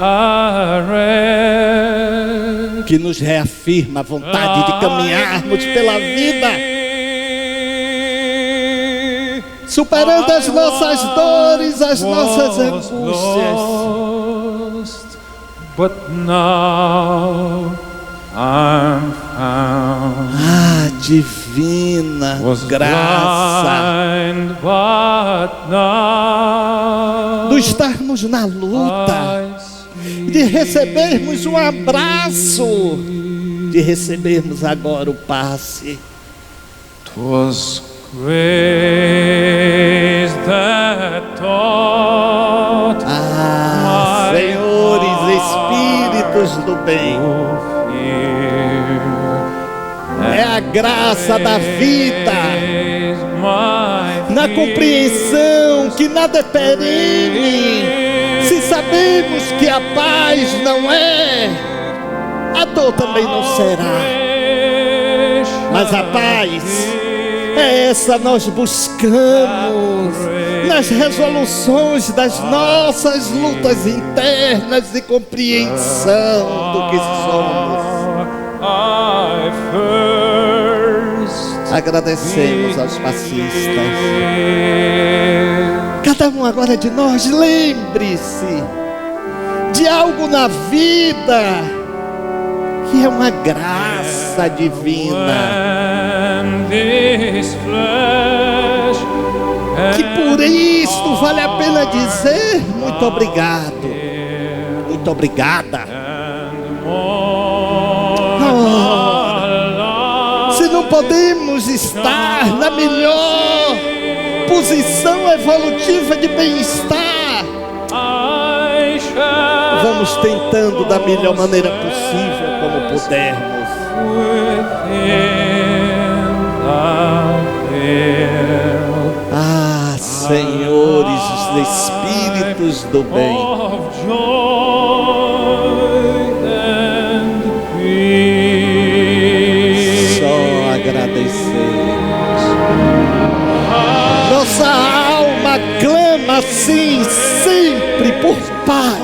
a wretch que nos reafirma a vontade de caminharmos pela vida, superando as nossas dores, as nossas angústias. lost, but now I'm found. Ah, divina Was graça blind, but now do estarmos na luta, I see. de recebermos um abraço, de recebermos agora o passe. 'Twas grace that taught Ah, my senhores, espíritos do bem, fear, é a graça da vida, raised my na compreensão que nada é perene, se sabemos que a paz não é, a dor também não será. Mas a paz, é essa nós buscamos nas resoluções das nossas lutas internas de compreensão do que somos. Agradecemos aos passistas. Cada um agora de nós, lembre-se de algo na vida que é uma graça divina, que por isso vale a pena dizer muito obrigado, muito obrigada. Se não podemos estar na melhor posição evolutiva de bem-estar, vamos tentando da melhor maneira possível, como pudermos. Ah, senhores espíritos do bem, só agradecemos. Nossa alma clama assim sempre por paz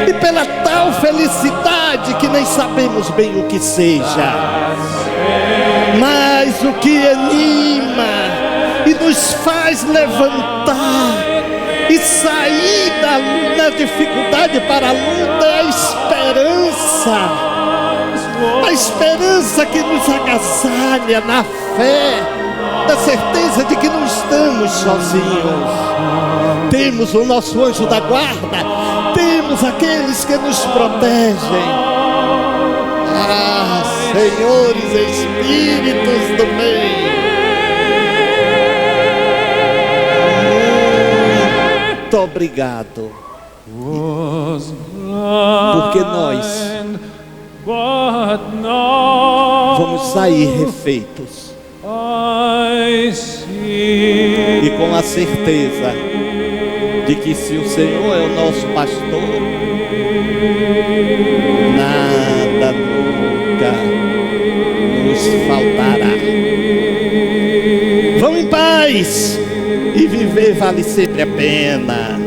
e pela tal felicidade que nem sabemos bem o que seja, mas o que anima e nos faz levantar e sair da dificuldade para a luta é a esperança que nos agasalha na fé, da certeza de que não estamos sozinhos. Temos o nosso anjo da guarda, temos aqueles que nos protegem. Ah, senhores espíritos do bem, muito obrigado, porque nós vamos sair refeitos e com a certeza de que se o Senhor é o nosso pastor, nada nunca nos faltará. Vão em paz, e viver vale sempre a pena.